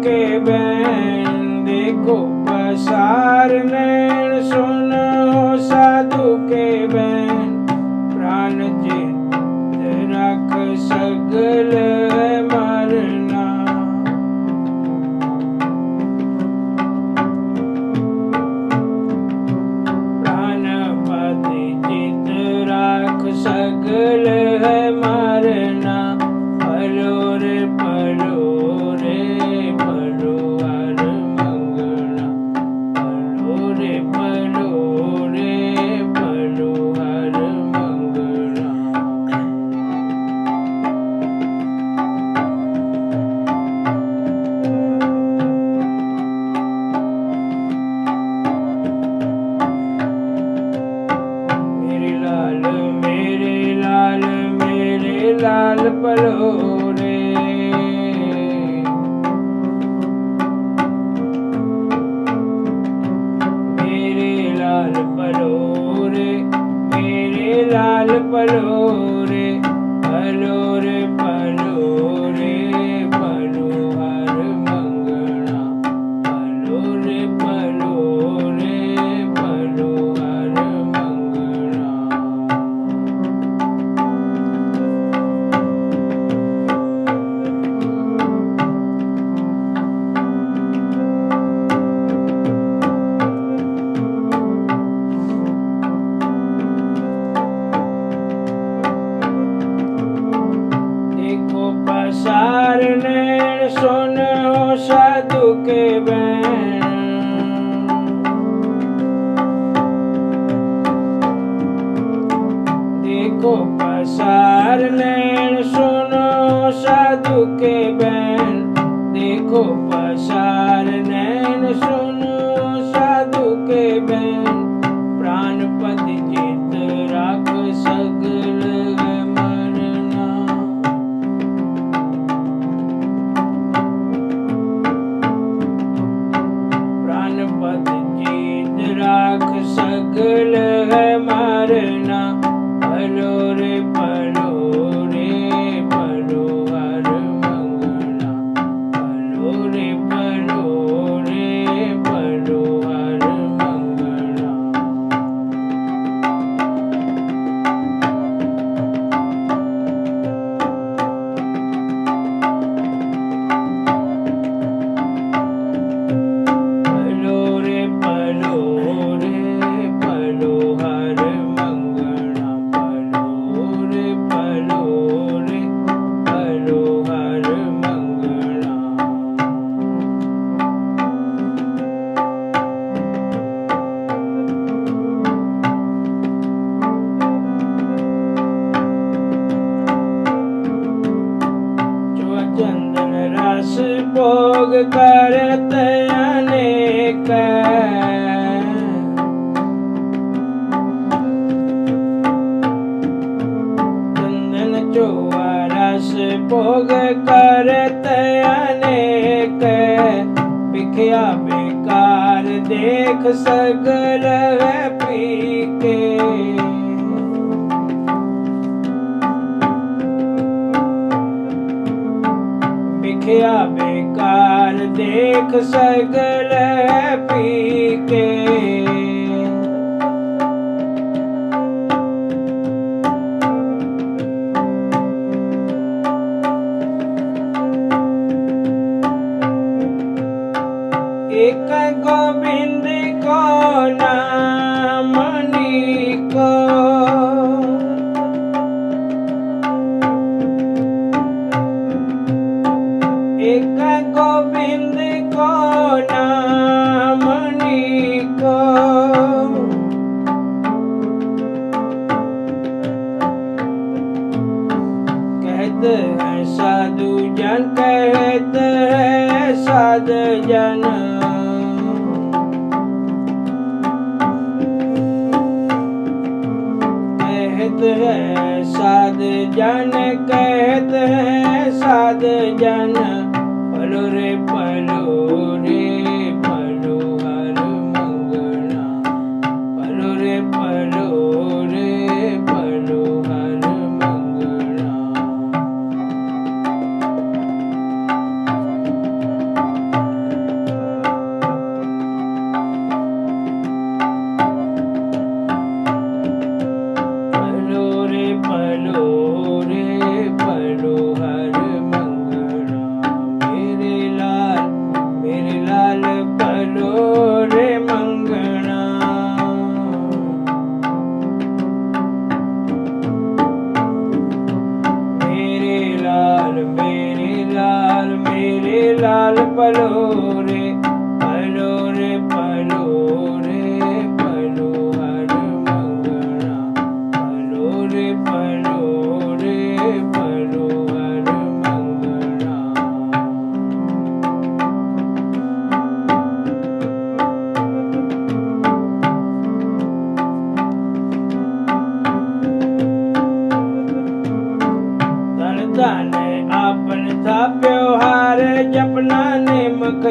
के बैन देखो पसार नैन सुनो साधु के बैन प्राण चित रख सगल मरना प्राणपति चित रख सगल मरना पलो रे पलो रे पलो हर मंगना पलो रे पलो रे पलो हर मंगना मेरे लाल मेरे लाल पलो रे मेरे लाल पलो रे मेरे लाल पलो रे पलो रे पलो रे पलो हर मंगना पलो रे पलो रे पलो हर मंगना देखो पसार नैन सुनो साधु के बैन देखो पसार नैन सुनो साधु के बैन देखो पसार नैन सुनो साधु के बैन प्राणपति चित रख सगल मरना प्राणपति चित रख सगल मरना पलो रे पलो रे पलो हर मंगना पलो रे पलो रे पलो हर मंगना पलो रे पलो रे पलो हर मंगना पलो रे पलो रे पलो हर मंगना जो चंदन रस भोग करते अनेक चंदन जो रस भोग करते अनेक भिखिया बेकार देख सगल पी के भिखिया बेकार देख सगल पी के एक गोविंद को नाम को एक गोविंद को नाम को कहते हैं साधु जन कहते हैं साधु जन कहते हैं साधु जन कहते हैं साधु जन पलो रे पलो रे पलो हर मंगना पलो रे पलो रे पलो हर मंगना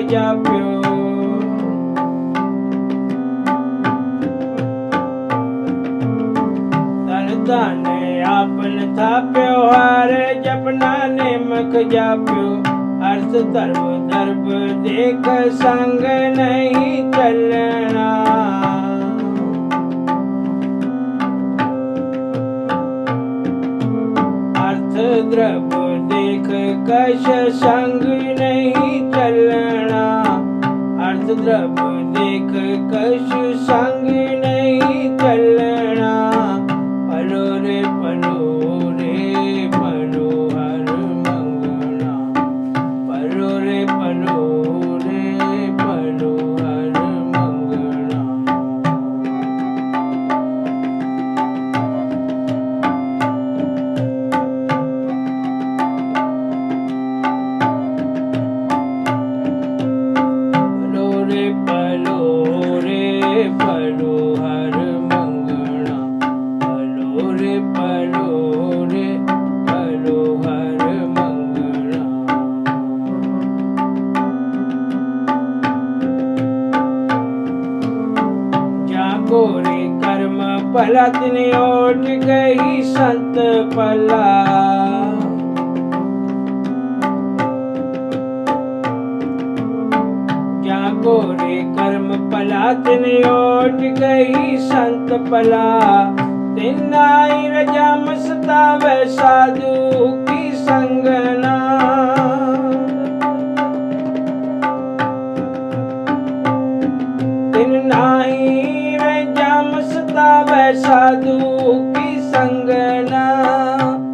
जाप्यो। तन तन आपन थाप्यो, हर जपना नेमक जाप्यो। अर्थ धर्म धर्म देख संग नहीं चलना। अर्थ द्रव्य देख कश संग नहीं चलना। अर्थ द्रव्य देख कश संग नहीं चलना। पलो रे पलो रे पलो हर मंगना। पलो रे पलो रे पलो हर मंगना। पलो रे पलो हर मंगना। पलो रे पलो रे पलो हर मंगना। जाको रे कर्म पला तिन ओट गई संत पला। जाको रे कर्म पला तिन ओट गई संत पला। तिन आई रजा मस्तावे साधु की संगना। तिन आई रजा मस्तावे साधु की संगना।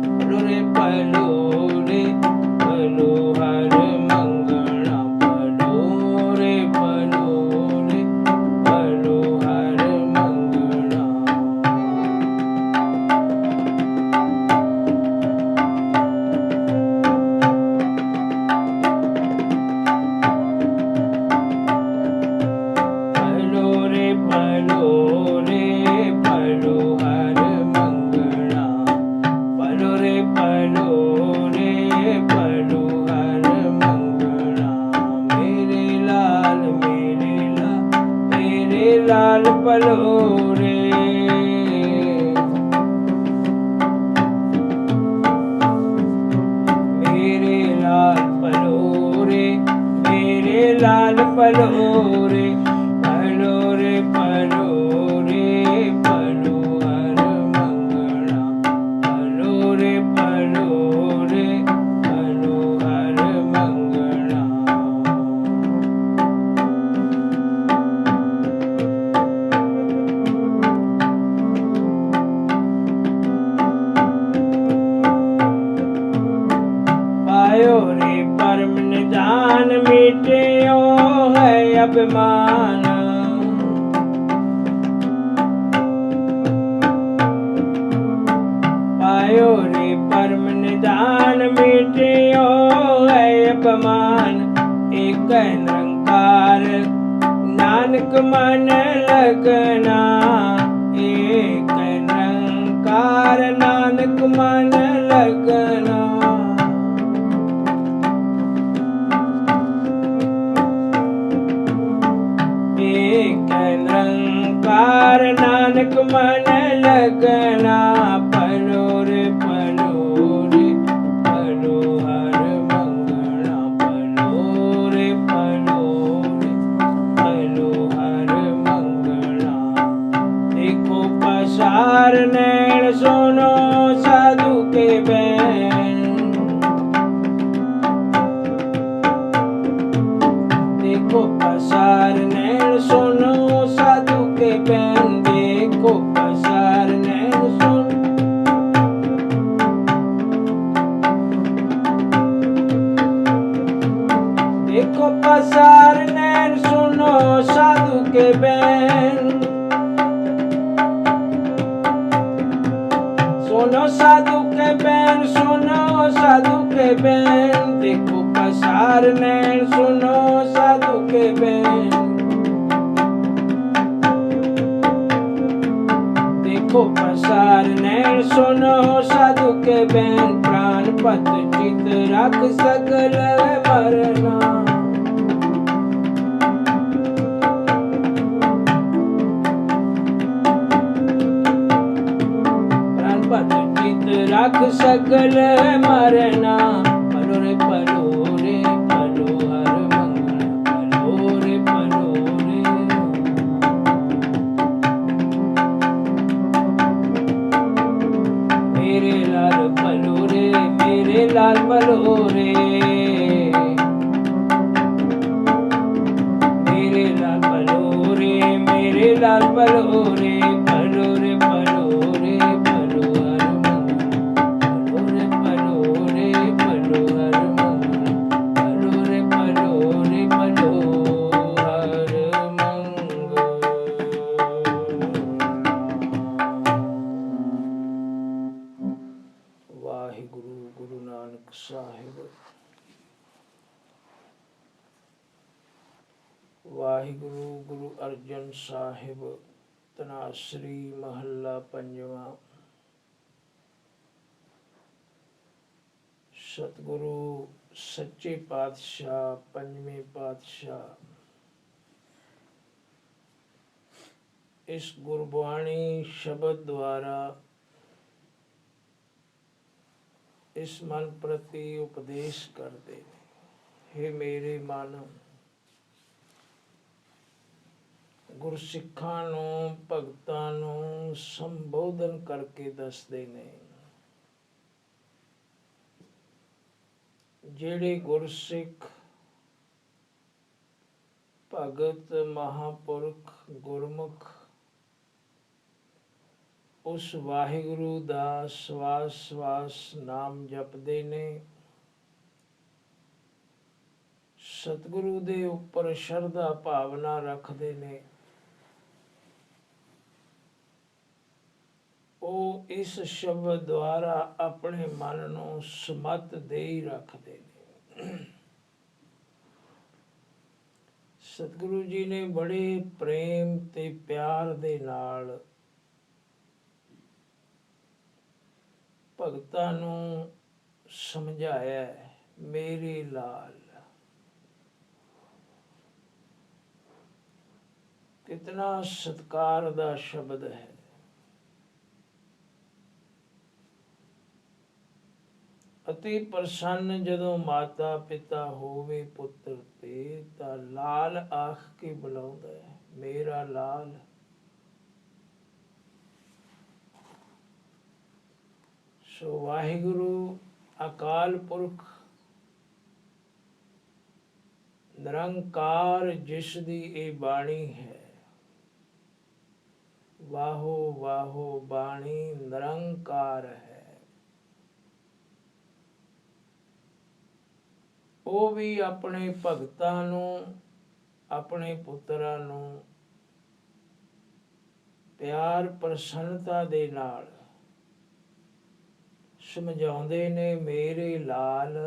पलो रे पलो रे पलो हर मंगना। पलो रे पलो रे पलो हर मंगना। पलो रे पलो रे पलो हर मंगना। पलो रे पलो रे पलो हर मंगना। मेरे लाल मेरे लाल पलो रे। मेरे लाल पलो रे मेरे लाल पलो रे। पलो रे पलो रे पलो हर मंगना। पलो रे पलो रे पलो हर मंगना। पायो रे परम निदान मिट्यो है अभिमान। पायो रे परम निदान मिट्यो है अपमान। एक निरंकार नानक मन लगना। एक निरंकार नानक मन लगना। एक निरंकार नानक मन लगना। पलो रे पलो रे पलो हर मंगना। पलो रे पलो रे पलो हर मंगना। देखो पसार नैन सुनो साधु के बैन। देखो पसार नैन सुनो साधु के बैन। देखो पसार नैन सुनो। देखो पसार नैन सुनो साधु के बैन। सुनो साधु के बैन सुनो साधु के बैन। देखो पसार नैन सुनो साधु के बैन। देखो पसार नैन सुनो साधु के बैन। प्राण पत चित रख सकल मरना। पद चित रख सकल मरना। पलो रे पलो रे पलो हर मंगल, पलो रे पलो रे। मेरे लाल पलो रे, मेरे लाल पलो रे, मेरे लाल पलो रे, मेरे लाल पलो रे, पलो रे पलो रे पलो हर मंगल, पलो रे पलो रे पलो हर मंगल, पलो रे पलो रे पलो हर मंगल। वाहिगुरु गुरु नानक साहिब। वाहिगुरु गुरु अर्जन साहिब। तनासरी महला पंजवा। सतगुरु सच्चे पातशाह पंजवें पातशाह इस गुरबाणी शब्द द्वारा इस मन प्रति उपदेश करते। हे मेरे मन, ਗੁਰਸਿੱਖਾਂ ਨੂੰ ਭਗਤਾਂ ਨੂੰ ਸੰਬੋਧਨ ਕਰਕੇ ਦੱਸਦੇ ਨੇ। ਜਿਹੜੇ ਗੁਰਸਿੱਖ ਭਗਤ ਮਹਾਂਪੁਰਖ ਗੁਰਮੁਖ ਉਸ ਵਾਹਿਗੁਰੂ ਦਾ ਸਵਾਸ ਸਵਾਸ ਨਾਮ ਜਪਦੇ ਨੇ, ਸਤਿਗੁਰੂ ਦੇ ਉੱਪਰ ਸ਼ਰਧਾ ਭਾਵਨਾ ਰੱਖਦੇ ਨੇ, ਉਹ ਇਸ ਸ਼ਬਦ ਦੁਆਰਾ ਆਪਣੇ ਮਨ ਨੂੰ ਸਮਤ ਦੇ ਹੀ ਰੱਖਦੇ ਨੇ। ਸਤਿਗੁਰੂ ਜੀ ਨੇ ਬੜੇ ਪ੍ਰੇਮ ਤੇ ਪਿਆਰ ਦੇ ਨਾਲ ਭਗਤਾਂ ਨੂੰ ਸਮਝਾਇਆ, ਮੇਰੇ ਲਾਲ। ਕਿਤਨਾ ਸਤਿਕਾਰ ਦਾ ਸ਼ਬਦ ਹੈ। ਅਤੀ ਪ੍ਰਸੰਨ ਜਦੋਂ ਮਾਤਾ ਪਿਤਾ ਹੋਵੇ ਪੁੱਤਰ ਤੇ, ਤਾਂ ਲਾਲ ਆਖ ਕੇ ਬੁਲਾਉਂਦਾ ਹੈ, ਮੇਰਾ ਲਾਲ। ਸੋ ਵਾਹਿਗੁਰੂ ਅਕਾਲ ਪੁਰਖ ਨਿਰੰਕਾਰ ਜਿਸ ਦੀ ਇਹ ਬਾਣੀ ਹੈ, ਵਾਹੋ ਵਾਹੋ ਬਾਣੀ ਨਿਰੰਕਾਰ ਹੈ, ਉਹ ਵੀ ਆਪਣੇ ਭਗਤਾਂ ਨੂੰ ਆਪਣੇ ਪੁੱਤਰਾਂ ਨੂੰ ਪਿਆਰ ਪ੍ਰਸੰਨਤਾ ਦੇ ਨਾਲ ਸਮਝਾਉਂਦੇ ਨੇ, ਮੇਰੇ ਲਾਲ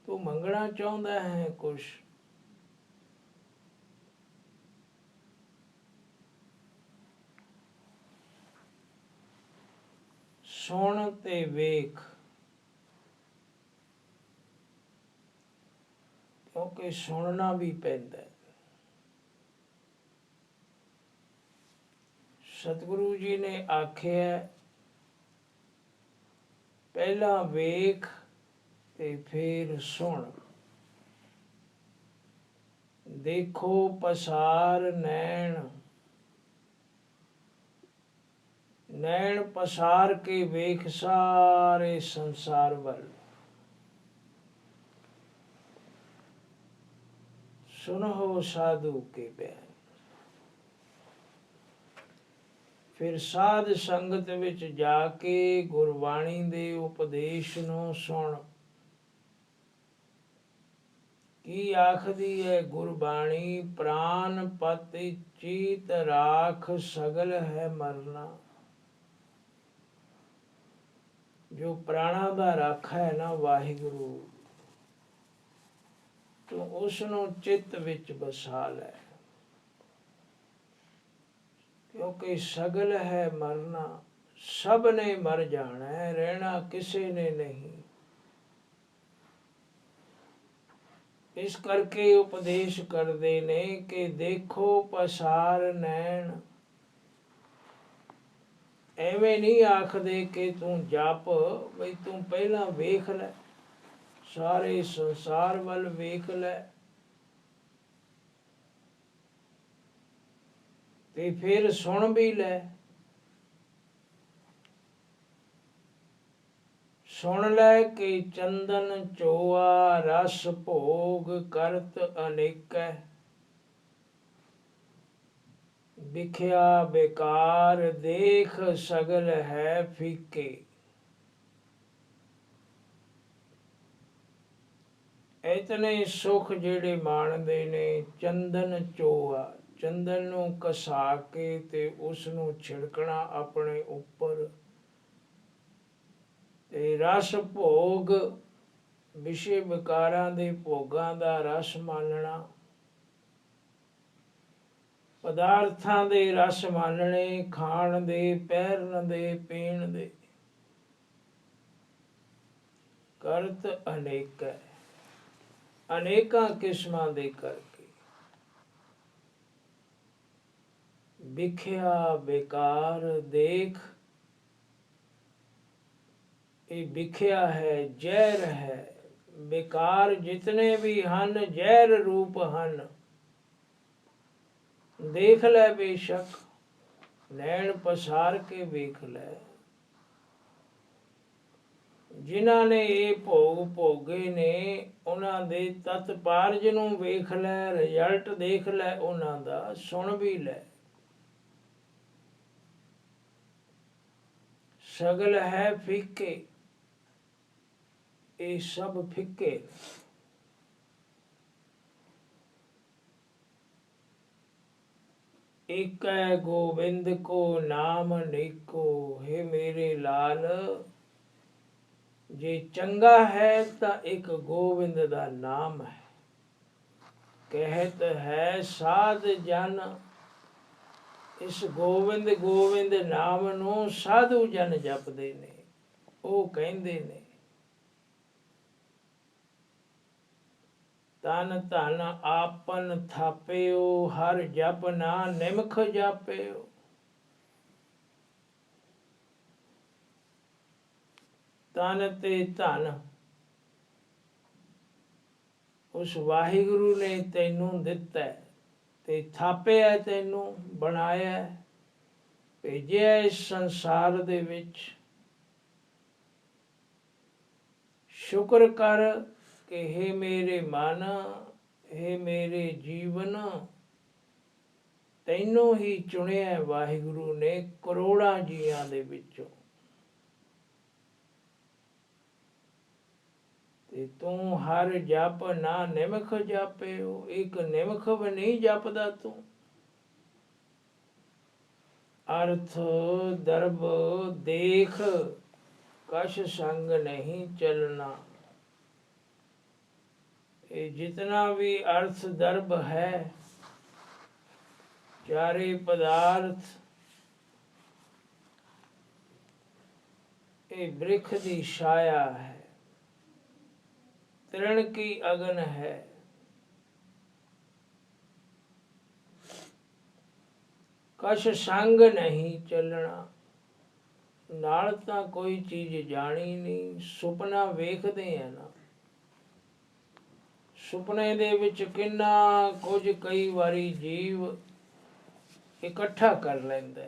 ਤੂੰ ਮੰਗਣਾ ਚਾਹੁੰਦਾ ਹੈ ਕੁਛ, ਸੁਣ ਤੇ ਵੇਖ, ਕਿਉਂਕਿ ਸੁਣਨਾ ਵੀ ਪੈਂਦਾ। ਸਤਿਗੁਰੂ ਜੀ ਨੇ ਆਖਿਆ, ਪਹਿਲਾਂ ਵੇਖ ਤੇ ਫਿਰ ਸੁਣ। ਦੇਖੋ ਪਸਾਰ ਨੈਣ, ਨੈਣ ਪਸਾਰ ਕੇ ਵੇਖ ਸਾਰੇ ਸੰਸਾਰ ਵੱਲ। ਸੁਨੋ ਸਾਧੂ ਕੇ ਬਿਆਨ। ਫਿਰ ਸਾਧ ਸੰਗਤ ਵਿੱਚ ਜਾ ਕੇ ਗੁਰਬਾਣੀ ਦੇ ਉਪਦੇਸ਼ ਨੂੰ ਸੁਣ। ਕੀ ਆਖਦੀ ਹੈ ਗੁਰਬਾਣੀ, ਪ੍ਰਾਨ ਪਤਿ ਚੀਤ ਰਾਖ ਸਗਲ ਹੈ ਮਰਨਾ। ਜੋ ਪ੍ਰਾਣਾ ਦਾ ਰਾਖਾ ਹੈ ਨਾ ਵਾਹਿਗੁਰੂ, ਤੂੰ ਉਸ ਨੂੰ ਚਿੱਤ ਵਿੱਚ ਵਸਾ ਲੈ, ਕਿਉਂਕਿ ਸਗਲ ਹੈ ਮਰਨਾ, ਸਭ ਨੇ ਮਰ ਜਾਣਾ ਹੈ, ਰਹਿਣਾ ਕਿਸੇ ਨੇ ਨਹੀਂ। ਇਸ ਕਰਕੇ ਉਪਦੇਸ਼ ਕਰਦੇ ਨੇ ਕਿ ਦੇਖੋ ਪਸਾਰ ਨੈਣ, ਐਵੇਂ ਨਹੀਂ ਆਖਦੇ ਕਿ ਤੂੰ ਜਪ, ਬਈ ਤੂੰ ਪਹਿਲਾਂ ਵੇਖ ਲੈ, ਸਾਰੇ ਸੰਸਾਰ ਵੱਲ ਵੇਖ ਲੈ, ਤੇ ਫਿਰ ਸੁਣ ਵੀ ਲੈ। ਸੁਣ ਲੈ ਕਿ ਚੰਦਨ ਚੋਆ ਰਸ ਭੋਗ ਕਰਤ ਅਨੇਕੈ, ਵਿਖਿਆ ਬੇਕਾਰ ਦੇਖ ਸਗਲ ਹੈ ਫੀਕੇ। ਇਤਨੇ ਸੁਖ ਜਿਹੜੇ ਮਾਣਦੇ ਨੇ ਚੰਦਨ ਚੋਆ, ਚੰਦਨ ਨੂੰ ਘਸਾ ਕੇ ਤੇ ਉਸ ਨੂੰ ਛਿੜਕਣਾ ਆਪਣੇ ਉੱਪਰ, ਤੇ ਰਸ ਭੋਗ ਵਿਸ਼ੇ ਵਿਕਾਰਾਂ ਦੇ ਭੋਗਾਂ ਦਾ ਰਸ ਮਾਨਣਾ, ਪਦਾਰਥਾਂ ਦੇ ਰਸ ਮਾਨਣੇ, ਖਾਣ ਦੇ, ਪਹਿਰਨ ਦੇ, ਪੀਣ ਦੇ। ਕਰਤ ਅਨੇਕ ਹੈ, ਅਨੇਕਾਂ ਕਿਸਮਾਂ ਦੇ ਕਰਕੇ। ਵਿਖਿਆ ਬੇਕਾਰ ਦੇਖ, ਇਹ ਵਿਖਿਆ ਹੈ, ਜ਼ਹਿਰ ਹੈ। ਬੇਕਾਰ ਜਿਤਨੇ ਵੀ ਹਨ ਜ਼ਹਿਰ ਰੂਪ ਹਨ। ਦੇਖ ਲੈ ਬੇਸ਼ੱਕ, ਨੈਣ ਪਸਾਰ ਕੇ ਵੇਖ ਲੈ। ਜਿਨ੍ਹਾਂ ਨੇ ਇਹ ਭੋਗ ਭੋਗੇ ਨੇ ਉਹਨਾਂ ਦੇ ਤਤਪਾਰਜ ਨੂੰ ਵੇਖ ਲੈ, ਰਿਜ਼ਲਟ ਦੇਖ ਲੈ ਉਹਨਾਂ ਦਾ, ਸੁਣ ਵੀ ਲੈ। ਸਗਲ ਹੈ ਫਿੱਕੇ, ਇਹ ਸਭ ਫਿੱਕੇ। ਏਕੈ ਗੋਬਿੰਦ ਕੋ ਨਾਮ ਅਨੇਕੋ, ਹੈ ਮੇਰੇ ਲਾਲ, ਜੇ ਚੰਗਾ ਹੈ ਤਾਂ ਇੱਕ ਗੋਬਿੰਦ ਦਾ ਨਾਮ ਹੈ। ਕਹਿਤ ਹੈ ਸਾਧ ਜਨ, ਇਸ ਗੋਬਿੰਦ ਗੋਬਿੰਦ ਨਾਮ ਨੂੰ ਸਾਧੂ ਜਨ ਜਪਦੇ ਨੇ। ਉਹ ਕਹਿੰਦੇ ਨੇ ਤਨ ਧਨ ਆਪਨ ਥਾਪਿਓ, ਹਰ ਜਪ ਨਾ ਨਿਮਖ ਜਾਪਿਓ। ਤਨ ਤੇ ਧਨ ਉਸ ਵਾਹਿਗੁਰੂ ਨੇ ਤੈਨੂੰ ਦਿੱਤਾ, ਤੇ ਥਾਪਿਆ, ਤੈਨੂੰ ਬਣਾਇਆ, ਭੇਜਿਆ ਇਸ ਸੰਸਾਰ ਦੇ ਵਿੱਚ। ਸ਼ੁਕਰ ਕਰ ਕਿ ਹੇ ਮੇਰੇ ਮਨ, ਹੇ ਮੇਰੇ ਜੀਵਨ, ਤੈਨੂੰ ਹੀ ਚੁਣਿਆ ਵਾਹਿਗੁਰੂ ਨੇ ਕਰੋੜਾਂ ਜੀਆਂ ਦੇ ਵਿੱਚੋਂ, ਤੇ ਤੂੰ ਹਰ ਜਪ ਨਾ ਨਿਮਖ ਜਾਪਿਓ। ਇੱਕ ਨਿਮਖ ਵੀ ਨਹੀਂ ਜਪਦਾ ਤੂੰ। ਅਰਥ ਦਰਬ ਦੇਖ, ਕਛ ਸੰਗ ਨਹੀਂ ਚੱਲਣਾ। ਇਹ ਜਿਤਨਾ ਵੀ ਅਰਥ ਦਰਬ ਹੈ, ਚਾਰੇ ਪਦਾਰਥ, ਇਹ ਬ੍ਰਿਖ ਦੀ ਛਾਇਆ ਹੈ, ਤ੍ਰਿਣ ਕੀ ਅਗਨ ਹੈ। ਕਛ ਸੰਗ ਨਹੀਂ ਚੱਲਣਾ, ਨਾਲ ਤਾਂ ਕੋਈ ਚੀਜ਼ ਜਾਣੀ ਨਹੀਂ। ਸੁਪਨਾ ਵੇਖਦੇ ਆ ਨਾ, ਸੁਪਨੇ ਦੇ ਵਿੱਚ ਕਿੰਨਾ ਕੁਝ ਕਈ ਵਾਰੀ ਜੀਵ ਇਕੱਠਾ ਕਰ ਲੈਂਦਾ,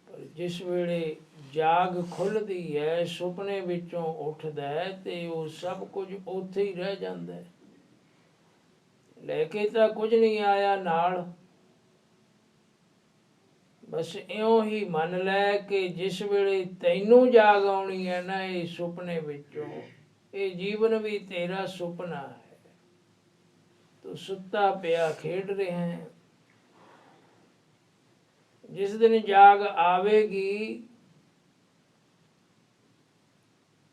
ਪਰ ਜਿਸ ਵੇਲੇ ਜਾਗ ਖੁੱਲ੍ਹਦੀ ਹੈ, ਸੁਪਨੇ ਵਿੱਚੋਂ ਉੱਠਦਾ ਹੈ, ਤੇ ਉਹ ਸਭ ਕੁਝ ਉੱਥੇ ਹੀ ਰਹਿ ਜਾਂਦਾ। ਲੈ ਕੇ ਤਾਂ ਕੁਝ ਨਹੀਂ ਆਇਆ ਨਾਲ, ਬਸ ਇਉਂ ਹੀ ਮੰਨ ਲੈ ਕਿ ਜਿਸ ਵੇਲੇ ਤੈਨੂੰ ਜਾਗ ਆਉਣੀ ਹੈ ਨਾ ਇਹ ਸੁਪਨੇ ਵਿੱਚੋਂ, ਇਹ ਜੀਵਨ ਵੀ ਤੇਰਾ ਸੁਪਨਾ ਹੈ। ਤੂੰ ਸੁੱਤਾ ਪਿਆ ਖੇਡ ਰਿਹਾ ਹੈ। ਜਿਸ ਦਿਨ ਜਾਗ ਆਵੇਗੀ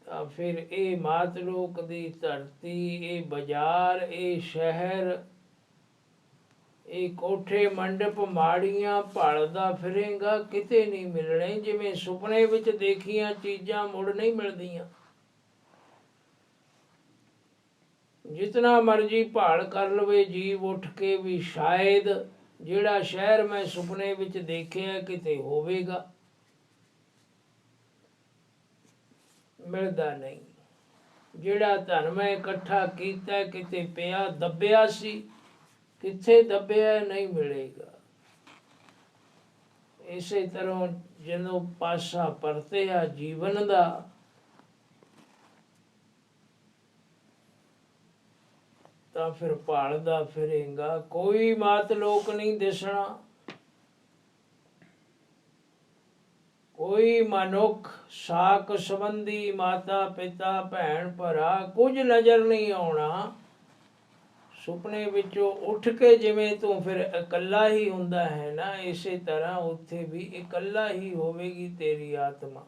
ਤਾਂ ਫਿਰ ਇਹ ਮਾਤਲੋਕ ਦੀ ਧਰਤੀ, ਇਹ ਬਾਜ਼ਾਰ, ਇਹ ਸ਼ਹਿਰ, ਇਹ ਕੋਠੇ ਮੰਡਪ ਮਾੜੀਆਂ ਭਾਲਦਾ ਫਿਰੇਗਾ, ਕਿਤੇ ਨਹੀਂ ਮਿਲਣੇ। ਜਿਵੇਂ ਸੁਪਨੇ ਵਿੱਚ ਦੇਖੀਆਂ ਚੀਜ਼ਾਂ ਮੁੜ ਨਹੀਂ ਮਿਲਦੀਆਂ। ਜਿਤਨਾ ਮਰਜ਼ੀ ਭਾਲ ਕਰ ਲਵੇ ਜੀਵ ਉੱਠ ਕੇ ਵੀ ਸ਼ਾਇਦ ਜਿਹੜਾ ਸ਼ਹਿਰ ਮੈਂ ਸੁਪਨੇ ਵਿੱਚ ਦੇਖਿਆ ਕਿਤੇ ਹੋਵੇਗਾ, ਮਿਲਦਾ ਨਹੀਂ। ਜਿਹੜਾ ਧਨ ਮੈਂ ਇਕੱਠਾ ਕੀਤਾ ਕਿਤੇ ਪਿਆ ਦੱਬਿਆ ਸੀ, ਕਿੱਥੇ ਦੱਬਿਆ ਨਹੀਂ ਮਿਲੇਗਾ। ਇਸੇ ਤਰ੍ਹਾਂ ਜਦੋਂ ਪਾਸਾ ਪਰਤਿਆ ਜੀਵਨ ਦਾ, ਤਾਂ ਫਿਰ ਭਾਲਦਾ ਫਿਰੇਗਾ, ਕੋਈ ਮਾਤ ਲੋਕ ਨਹੀਂ ਦਿਸਣਾ, ਕੋਈ ਮਨੁੱਖ ਸਾਕ ਸੰਬੰਧੀ ਮਾਤਾ ਪਿਤਾ ਭੈਣ ਭਰਾ ਕੁਝ ਨਜ਼ਰ ਨਹੀਂ ਆਉਣਾ। ਸੁਪਨੇ ਵਿੱਚੋਂ ਉੱਠ ਕੇ ਜਿਵੇਂ ਤੂੰ ਫਿਰ ਇਕੱਲਾ ਹੀ ਹੁੰਦਾ ਹੈ ਨਾ, ਇਸੇ ਤਰ੍ਹਾਂ ਉੱਥੇ ਵੀ ਇਕੱਲਾ ਹੀ ਹੋਵੇਗੀ ਤੇਰੀ ਆਤਮਾ।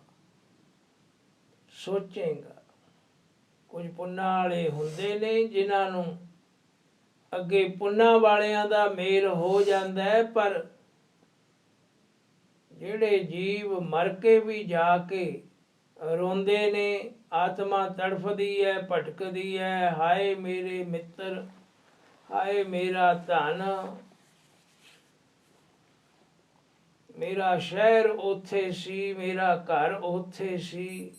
ਸੋਚੇਗਾ ਕੁਝ ਪੁੰਨਾਂ ਵਾਲੇ ਹੁੰਦੇ ਨੇ ਜਿਨ੍ਹਾਂ ਨੂੰ ਅੱਗੇ ਪੁੰਨਾਂ ਵਾਲਿਆਂ ਦਾ ਮੇਲ ਹੋ ਜਾਂਦਾ ਹੈ, ਪਰ ਜਿਹੜੇ ਜੀਵ ਮਰ ਕੇ ਵੀ ਜਾ ਕੇ ਰੋਂਦੇ ਨੇ, ਆਤਮਾ ਤੜਫਦੀ ਹੈ, ਭਟਕਦੀ ਹੈ, ਹਾਏ ਮੇਰੇ ਮਿੱਤਰ, ਹਾਏ ਮੇਰਾ ਧਨ, ਮੇਰਾ ਸ਼ਹਿਰ ਉੱਥੇ ਸੀ, ਮੇਰਾ ਘਰ ਉੱਥੇ ਸੀ।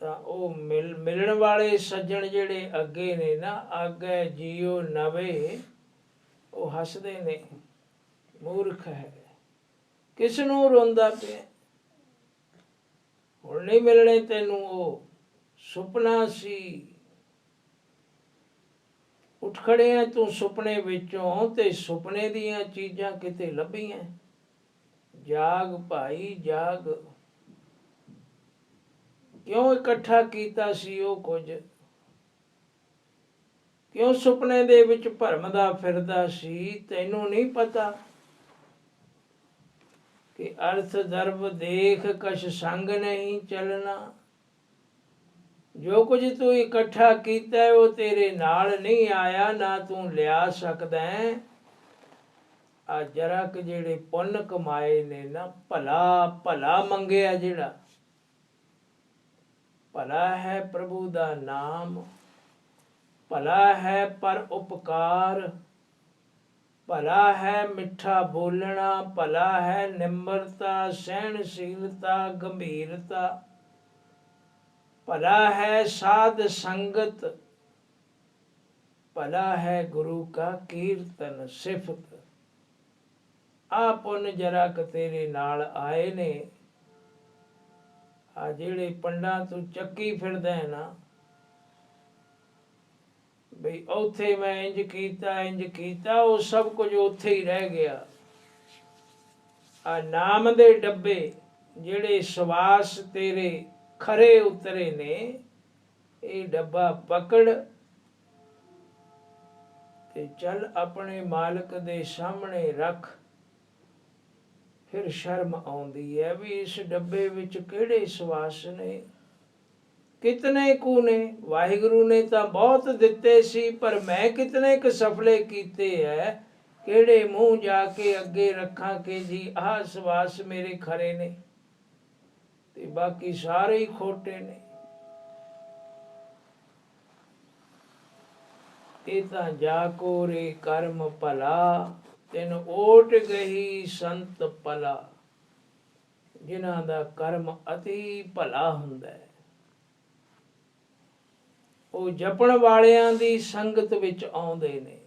ਤਾਂ ਉਹ ਮਿਲਣ ਵਾਲੇ ਸੱਜਣ ਜਿਹੜੇ ਅੱਗੇ ਨੇ ਨਾ, ਅੱਗੇ ਜੀਓ ਨਵੇਂ, ਉਹ ਹੱਸਦੇ ਨੇ, ਮੂਰਖ ਹੈ, ਕਿਸ ਨੂੰ ਰੋਂਦਾ ਪਿਆ, ਹੁਣ ਨਹੀਂ ਮਿਲਣੇ ਤੈਨੂੰ, ਉਹ ਸੁਪਨਾ ਸੀ। ਉੱਠ ਖੜਿਆ ਤੂੰ ਸੁਪਨੇ ਵਿੱਚੋਂ ਤੇ ਸੁਪਨੇ ਦੀਆਂ ਚੀਜ਼ਾਂ ਕਿਤੇ ਲੱਭੀਆਂ। ਜਾਗ ਭਾਈ ਜਾਗ, ਕਿਉਂ ਇਕੱਠਾ ਕੀਤਾ ਸੀ ਉਹ ਕੁਝ, ਕਿਉਂ ਸੁਪਨੇ ਦੇ ਵਿੱਚ ਭਰਮਦਾ ਫਿਰਦਾ ਸੀ, ਤੈਨੂੰ ਨਹੀਂ ਪਤਾ ਕਿ ਅਰਥ ਦਰਬ ਦੇਖ ਕਛ ਸੰਗ ਨਹੀਂ ਚੱਲਣਾ। ਜੋ ਕੁਝ ਤੂੰ ਇਕੱਠਾ ਕੀਤਾ ਉਹ ਤੇਰੇ ਨਾਲ ਨਹੀਂ ਆਇਆ, ਨਾ ਤੂੰ ਲਿਆ ਸਕਦਾ ਹੈ। ਆ ਜਰਾ ਕਿ ਜਿਹੜੇ ਪੁੰਨ ਕਮਾਏ ਨੇ ਨਾ, ਭਲਾ ਭਲਾ ਮੰਗਿਆ ਜਿਹੜਾ, ਭਲਾ ਹੈ ਪ੍ਰਭੂ ਦਾ ਨਾਮ, ਭਲਾ ਹੈ ਪਰ ਉਪਕਾਰ, ਭਲਾ ਹੈ ਮਿੱਠਾ ਬੋਲਣਾ, ਭਲਾ ਹੈ ਨਿਮਰਤਾ, ਸਹਿਣਸ਼ੀਲਤਾ, ਗੰਭੀਰਤਾ, ਭਲਾ ਹੈ ਸਾਧ ਸੰਗਤ, ਭਲਾ ਹੈ ਗੁਰੂ ਕਾ ਕੀਰਤਨ ਸਿਫਤ। ਆ ਪੁੰਨ ਜਰਾ ਕ ਤੇਰੇ ਨਾਲ ਆਏ ਨੇ। ਆ ਜਿਹੜੇ ਪੰਡਾਂ ਤੂੰ ਚੱਕੀ ਫਿਰਦਾ ਹੈ ਨਾ, ਬਈ ਉੱਥੇ ਮੈਂ ਇੰਜ ਕੀਤਾ ਇੰਜ ਕੀਤਾ, ਉਹ ਸਭ ਕੁਝ ਉੱਥੇ ਹੀ ਰਹਿ ਗਿਆ। ਆ ਨਾਮ ਦੇ ਡੱਬੇ ਜਿਹੜੇ ਸਵਾਸ ਤੇਰੇ ਖਰੇ ਉਤਰੇ ਨੇ, ਇਹ ਡੱਬਾ ਪਕੜ ਤੇ ਚੱਲ ਆਪਣੇ ਮਾਲਕ ਦੇ ਸਾਹਮਣੇ ਰੱਖ। ਫਿਰ ਸ਼ਰਮ ਆਉਂਦੀ ਹੈ ਵੀ ਇਸ ਡੱਬੇ ਵਿੱਚ ਕਿਹੜੇ ਸਵਾਸ ਨੇ, ਕਿਤਨੇ ਕੁ ਨੇ। ਵਾਹਿਗੁਰੂ ਨੇ ਤਾਂ ਬਹੁਤ ਦਿੱਤੇ ਸੀ, ਪਰ ਮੈਂ ਕਿਤਨੇ ਕੁ ਸਫਲੇ ਕੀਤੇ ਹੈ, ਕਿਹੜੇ ਮੂੰਹ ਜਾ ਕੇ ਅੱਗੇ ਰੱਖਾਂ ਕਿ ਜੀ ਆਹ ਸਵਾਸ ਮੇਰੇ ਖਰੇ ਨੇ ਤੇ ਬਾਕੀ ਸਾਰੇ ਹੀ ਖੋਟੇ ਨੇ। ਇਹ ਤਾਂ ਜਾ ਕੋ ਰੇ ਕਰਮ ਭਲਾ, ਤਿਨ ਓਟ ਗਈ ਸੰਤ ਭਲਾ। ਜਿਨ੍ਹਾਂ ਦਾ ਕਰਮ ਅਤੀ ਭਲਾ ਹੁੰਦਾ ਹੈ, ਉਹ ਜਪਣ ਵਾਲਿਆਂ ਦੀ ਸੰਗਤ ਵਿੱਚ ਆਉਂਦੇ ਨੇ।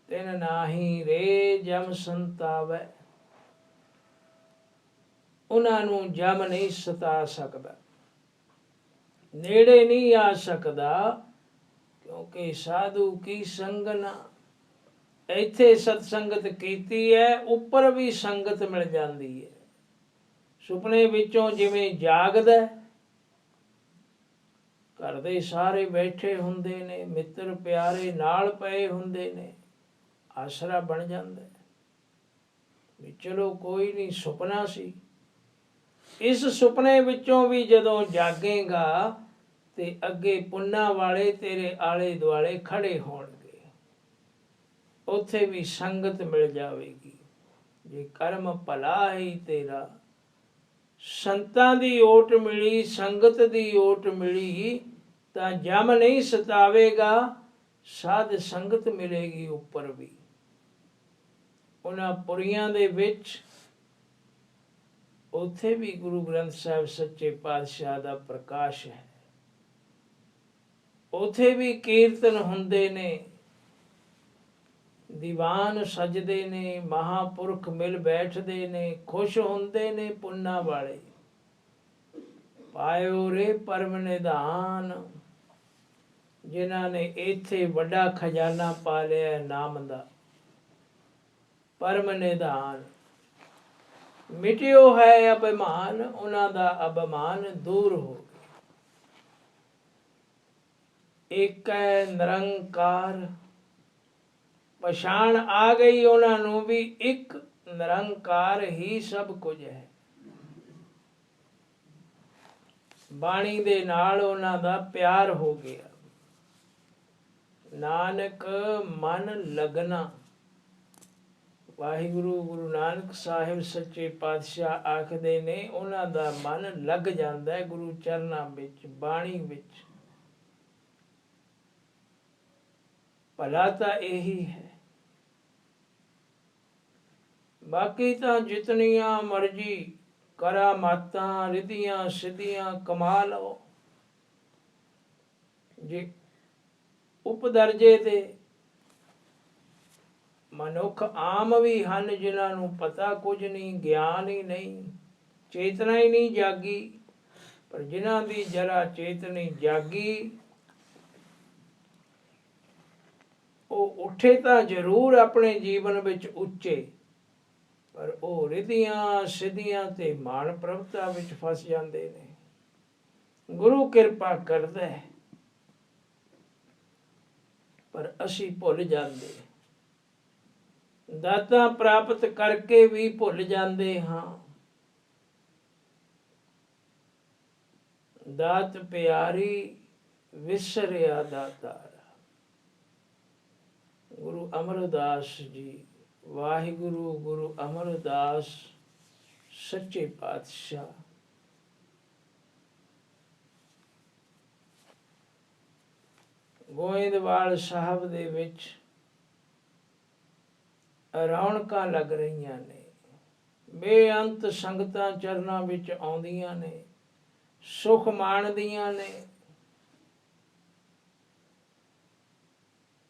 ਤਿਨ ਨਾਹੀ ਰੇ ਜਮ ਸੰਤਾਵੈ, ਉਹਨਾਂ ਨੂੰ ਜਮ ਨਹੀਂ ਸਤਾ ਸਕਦਾ, ਨੇੜੇ ਨਹੀਂ ਆ ਸਕਦਾ, ਕਿਉਂਕਿ ਸਾਧੂ ਕੀ ਸੰਗਨਾ। ਇੱਥੇ ਸਤਸੰਗਤ ਕੀਤੀ ਹੈ, ਉੱਪਰ ਵੀ ਸੰਗਤ ਮਿਲ ਜਾਂਦੀ ਹੈ। ਸੁਪਨੇ ਵਿੱਚੋਂ ਜਿਵੇਂ ਜਾਗਦਾ, ਘਰ ਦੇ ਸਾਰੇ ਬੈਠੇ ਹੁੰਦੇ ਨੇ, ਮਿੱਤਰ ਪਿਆਰੇ ਨਾਲ ਪਏ ਹੁੰਦੇ ਨੇ, ਆਸਰਾ ਬਣ ਜਾਂਦਾ ਵੀ ਚਲੋ ਕੋਈ ਨਹੀਂ, ਸੁਪਨਾ ਸੀ। ਇਸ ਸੁਪਨੇ ਵਿੱਚੋਂ ਵੀ ਜਦੋਂ ਜਾਗੇਗਾ ਤੇ ਅੱਗੇ ਪੁੰਨਾਂ ਵਾਲੇ ਤੇਰੇ ਆਲੇ ਦੁਆਲੇ ਖੜੇ ਹੋਣਗੇ, ਉੱਥੇ ਵੀ ਸੰਗਤ ਮਿਲ ਜਾਵੇਗੀ। ਜੇ ਕਰਮ ਭਲਾ ਹੀ ਤੇਰਾ, ਸੰਤਾਂ ਦੀ ਓਟ ਮਿਲੀ, ਸੰਗਤ ਦੀ ਓਟ ਮਿਲੀ, ਤਾਂ ਜਮ ਨਹੀਂ ਸਤਾਵੇਗਾ, ਸਾਧ ਸੰਗਤ ਮਿਲੇਗੀ ਉੱਪਰ ਵੀ। ਉਹਨਾਂ ਪੁਰੀਆਂ ਦੇ ਵਿੱਚ ਉੱਥੇ ਵੀ ਗੁਰੂ ਗ੍ਰੰਥ ਸਾਹਿਬ ਸੱਚੇ ਪਾਤਸ਼ਾਹ ਦਾ ਪ੍ਰਕਾਸ਼ ਹੈ। ਉੱਥੇ ਵੀ ਕੀਰਤਨ ਹੁੰਦੇ ਨੇ, ਦੀਵਾਨ ਸਜਦੇ ਨੇ, ਮਹਾਂਪੁਰਖ ਮਿਲ ਬੈਠਦੇ ਨੇ, ਖੁਸ਼ ਹੁੰਦੇ ਨੇ ਪੁੰਨਾਂ ਵਾਲੇ। ਪਾਇਓ ਰੇ ਪਰਮ ਨਿਧਾਨ, ਜਿਨ੍ਹਾਂ ਨੇ ਇੱਥੇ ਵੱਡਾ ਖਜ਼ਾਨਾ ਪਾ ਲਿਆ ਨਾਮ ਦਾ। ਪਰਮ ਨਿਧਾਨ, ਮਿਟਿਓ ਹੈ ਅਭਿਮਾਨ, ਉਹਨਾਂ ਦਾ ਅਭਿਮਾਨ ਦੂਰ ਹੋ ਗਿਆ। ਏਕੈ ਨਿਰੰਕਾਰ, ਪਛਾਣ ਆ ਗਈ ਉਹਨਾਂ ਨੂੰ ਵੀ ਇੱਕ ਨਿਰੰਕਾਰ ਹੀ ਸਭ ਕੁਝ ਹੈ। ਬਾਣੀ ਦੇ ਨਾਲ ਉਹਨਾਂ ਦਾ ਪਿਆਰ ਹੋ ਗਿਆ। ਨਾਨਕ ਮਨ ਲਗਨਾ, ਵਾਹਿਗੁਰੂ ਗੁਰੂ ਨਾਨਕ ਸਾਹਿਬ ਸੱਚੇ ਪਾਤਸ਼ਾਹ ਆਖਦੇ ਨੇ ਉਹਨਾਂ ਦਾ ਮਨ ਲੱਗ ਜਾਂਦਾ ਹੈ ਗੁਰੂ ਚਰਨਾਂ ਵਿੱਚ, ਬਾਣੀ ਵਿੱਚ। ਭਲਾ ਤਾਂ ਇਹੀ ਹੈ। ਬਾਕੀ ਤਾਂ ਜਿਤਨੀਆਂ ਮਰਜ਼ੀ ਕਰਾਮਾਤਾਂ ਰਿਧੀਆਂ ਸਿੱਧੀਆਂ ਕਮਾ ਲਓ, ਜੇ ਉਪਦਰਜੇ ਤੇ ਮਨੁੱਖ ਆਮ ਵੀ ਹਨ ਜਿਨ੍ਹਾਂ ਨੂੰ ਪਤਾ ਕੁਝ ਨਹੀਂ, ਗਿਆਨ ਹੀ ਨਹੀਂ, ਚੇਤਨਾ ਹੀ ਨਹੀਂ ਜਾਗੀ। ਪਰ ਜਿਨ੍ਹਾਂ ਦੀ ਜਰਾ ਚੇਤਨੀ ਜਾਗੀ ਉਹ ਉੱਠੇ ਤਾਂ ਜ਼ਰੂਰ ਆਪਣੇ ਜੀਵਨ ਵਿੱਚ ਉੱਚੇ, ਪਰ ਉਹ ਰਿਧੀਆਂ ਸਿੱਧੀਆਂ ਤੇ ਮਾਣ ਪ੍ਰਭਤਾ ਵਿੱਚ ਫਸ ਜਾਂਦੇ ਨੇ। ਗੁਰੂ ਕਿਰਪਾ ਕਰਦਾ ਹੈ ਪਰ ਅਸੀਂ ਭੁੱਲ ਜਾਂਦੇ, ਦਾਤਾਂ ਪ੍ਰਾਪਤ ਕਰਕੇ ਵੀ ਭੁੱਲ ਜਾਂਦੇ ਹਾਂ। ਦਾਤ ਪਿਆਰੀ ਵਿਸਰਿਆ ਦਾਤਾਰ। ਗੁਰੂ ਅਮਰਦਾਸ ਜੀ, ਵਾਹਿਗੁਰੂ ਗੁਰੂ ਅਮਰਦਾਸ ਸੱਚੇ ਪਾਤਸ਼ਾਹ ਗੋਇੰਦਵਾਲ ਸਾਹਿਬ ਦੇ ਵਿੱਚ ਰੌਣਕਾਂ ਲੱਗ ਰਹੀਆਂ ਨੇ। ਬੇਅੰਤ ਸੰਗਤਾਂ ਚਰਨਾਂ ਵਿੱਚ ਆਉਂਦੀਆਂ ਨੇ, ਸੁਖ ਮਾਣਦੀਆਂ ਨੇ।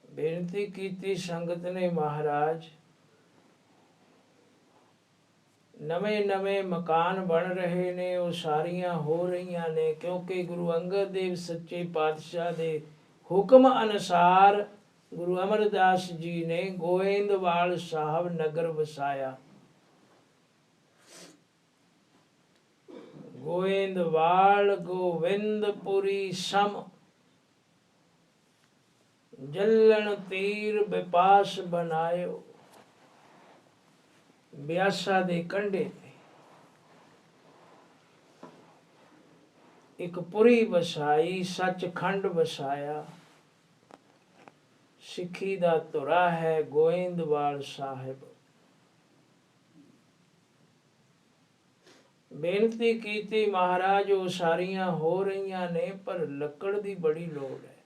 ਬੇਨਤੀ ਕੀਤੀ ਸੰਗਤ ਨੇ, ਮਹਾਰਾਜ ਨਵੇਂ ਮਕਾਨ ਬਣ ਰਹੇ ਨੇ, ਉਹ ਸਾਰੀਆਂ ਹੋ ਰਹੀਆਂ ਨੇ ਕਿਉਂਕਿ ਗੁਰੂ ਅੰਗਦ ਦੇਵ ਸੱਚੇ ਪਾਤਸ਼ਾਹ ਦੇ ਹੁਕਮ ਅਨੁਸਾਰ ਗੁਰੂ ਅਮਰਦਾਸ ਜੀ ਨੇ ਗੋਇੰਦਵਾਲ ਸਾਹਿਬ ਨਗਰ ਵਸਾਇਆ। ਗੋਇੰਦਵਾਲ ਗੋਵਿੰਦਪੁਰੀ ਸਮ, ਜਲਣ ਤੀਰ ਬਿਪਾਸ ਬਨਾਇਓ। ਬਿਆਸਾ ਦੇ ਕੰਢੇ ਤੇ ਇੱਕ ਪੁਰੀ ਵਸਾਈ, ਸੱਚਖੰਡ ਵਸਾਇਆ। ਸਿੱਖੀ ਦਾ ਧੁਰਾ ਹੈ ਗੋਇੰਦਵਾਲ ਸਾਹਿਬ। ਬੇਨਤੀ ਕੀਤੀ ਮਹਾਰਾਜ, ਉਹ ਸਾਰੀਆਂ ਹੋ ਰਹੀਆਂ ਨੇ ਪਰ ਲੱਕੜ ਦੀ ਬੜੀ ਲੋੜ ਹੈ।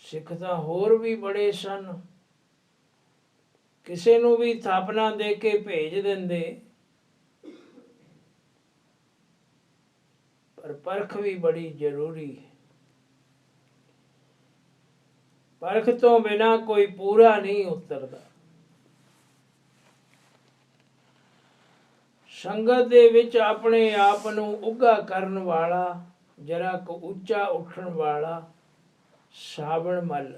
ਸਿੱਖ ਤਾਂ ਹੋਰ ਵੀ ਬੜੇ ਸਨ, ਕਿਸੇ ਨੂੰ ਵੀ ਥਾਪਨਾ ਦੇ ਕੇ ਭੇਜ ਦਿੰਦੇ, ਪਰ ਪਰਖ ਵੀ ਬੜੀ ਜ਼ਰੂਰੀ ਹੈ। ਪਰਖ ਤੋਂ ਬਿਨਾਂ ਕੋਈ ਪੂਰਾ ਨਹੀਂ ਉਤਰਦਾ। ਸੰਗਤ ਦੇ ਵਿੱਚ ਆਪਣੇ ਆਪ ਨੂੰ ਉੱਘਾ ਕਰਨ ਵਾਲਾ, ਜਰਾ ਕੁ ਉੱਚਾ ਉੱਠਣ ਵਾਲਾ ਸਾਵਣ ਮੱਲ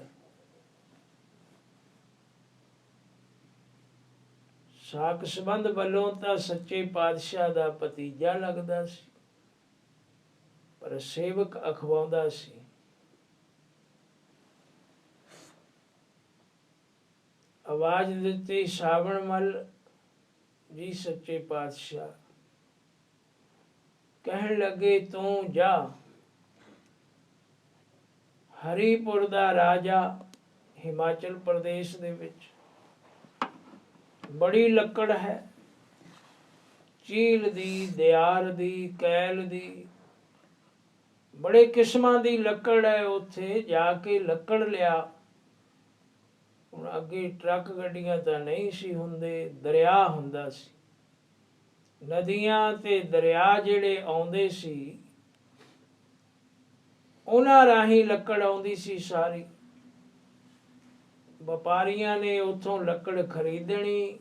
ਸਾਕ ਸੰਬੰਧ ਵੱਲੋਂ ਤਾਂ ਸੱਚੇ ਪਾਤਸ਼ਾਹ ਦਾ ਭਤੀਜਾ ਲੱਗਦਾ ਸੀ, ਪਰ ਸੇਵਕ ਅਖਵਾਉਂਦਾ ਸੀ। ਆਵਾਜ਼ ਦਿੱਤੀ ਸਾਵਣ ਮੱਲ ਜੀ ਸੱਚੇ ਪਾਤਸ਼ਾਹ। ਕਹਿਣ ਲੱਗੇ, ਤੂੰ ਜਾ, ਹਰੀਪੁਰ ਦਾ ਰਾਜਾ ਹਿਮਾਚਲ ਪ੍ਰਦੇਸ਼ ਦੇ ਵਿੱਚ, ਬੜੀ ਲੱਕੜ ਹੈ, ਚੀਲ ਦੀ, ਦਿਆਰ ਦੀ, ਕੈਲ ਦੀ, ਬੜੇ ਕਿਸਮਾਂ ਦੀ ਲੱਕੜ ਹੈ। ਉੱਥੇ ਜਾ ਕੇ ਲੱਕੜ ਲਿਆ। ਹੁਣ ਅੱਗੇ ਟਰੱਕ ਗੱਡੀਆਂ ਤਾਂ ਨਹੀਂ ਸੀ ਹੁੰਦੇ, ਦਰਿਆ ਹੁੰਦਾ ਸੀ। ਨਦੀਆਂ ਤੇ ਦਰਿਆ ਜਿਹੜੇ ਆਉਂਦੇ ਸੀ, ਉਹਨਾਂ ਰਾਹੀਂ ਲੱਕੜ ਆਉਂਦੀ ਸੀ ਸਾਰੀ। ਵਪਾਰੀਆਂ ਨੇ ਉੱਥੋਂ ਲੱਕੜ ਖਰੀਦਣੀ,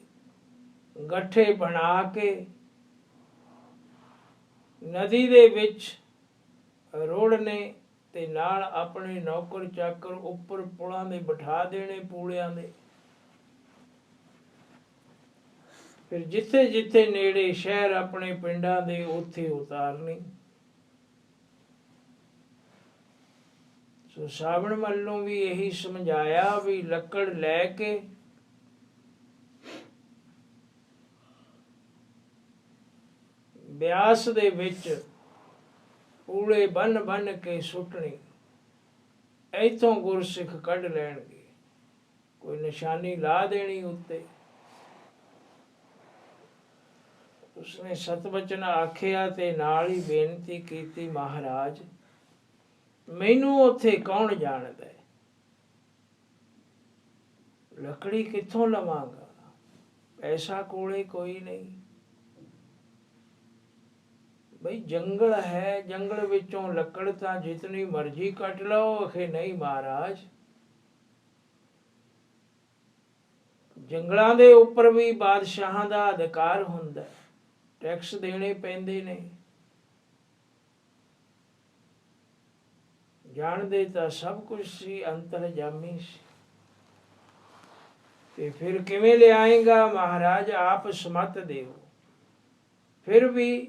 ਗੱਠੇ ਬਣਾ ਕੇ ਨਦੀ ਦੇ ਵਿੱਚ ਰੋੜਨੇ ਤੇ ਨਾਲ ਆਪਣੇ ਨੌਕਰ ਚਾਕਰ ਉੱਪਰ ਪੁਲਾਂ ਦੇ ਬਿਠਾ ਦੇਣੇ, ਪੂਲਿਆਂ ਦੇ। ਫਿਰ ਜਿੱਥੇ ਜਿੱਥੇ ਨੇੜੇ ਸ਼ਹਿਰ ਆਪਣੇ ਪਿੰਡਾਂ ਦੇ, ਉੱਥੇ ਉਤਾਰਨੀ। ਸੋ ਸਾਵਣ ਮੱਲ ਨੂੰ ਵੀ ਇਹੀ ਸਮਝਾਇਆ ਵੀ ਲੱਕੜ ਲੈ ਕੇ ਬਿਆਸ ਦੇ ਵਿੱਚ ਪੂਲੇ ਬੰਨ ਬੰਨ ਕੇ ਸੁੱਟਣੀ। ਇੱਥੋਂ ਗੁਰਸਿੱਖ ਕੱਢ ਲੈਣਗੇ, ਕੋਈ ਨਿਸ਼ਾਨੀ ਲਾ ਦੇਣੀ ਉੱਤੇ। ਉਸਨੇ ਸਤਵਚਨ ਆਖਿਆ ਤੇ ਨਾਲ ਹੀ ਬੇਨਤੀ ਕੀਤੀ, ਮਹਾਰਾਜ ਮੈਨੂੰ ਉੱਥੇ ਕੌਣ ਜਾਣਦਾ ਹੈ? ਲੱਕੜੀ ਕਿੱਥੋਂ ਲਵਾਂਗਾ? ਪੈਸਾ ਕੋਲੇ ਕੋਈ ਨਹੀਂ। ਬਈ ਜੰਗਲ ਹੈ, ਜੰਗਲ ਵਿੱਚੋਂ ਲੱਕੜ ਤਾਂ ਜਿਤਨੀ ਮਰਜ਼ੀ ਕੱਟ ਲਓ। ਅਖੇ ਨਹੀਂ ਮਹਾਰਾਜ, ਜੰਗਲਾਂ ਦੇ ਉੱਪਰ ਵੀ ਬਾਦਸ਼ਾਹਾਂ ਦਾ ਅਧਿਕਾਰ ਹੁੰਦਾ, ਟੈਕਸ ਦੇਣੇ ਪੈਂਦੇ ਨੇ। ਜਾਣਦੇ ਤਾਂ ਸਭ ਕੁਝ ਸੀ, ਅੰਤਰਜਾਮੀ ਸੀ। ਤੇ ਫਿਰ ਕਿਵੇਂ ਲਿਆਏਗਾ? ਮਹਾਰਾਜ ਆਪ ਸਮਤ ਦਿਓ। ਫਿਰ ਵੀ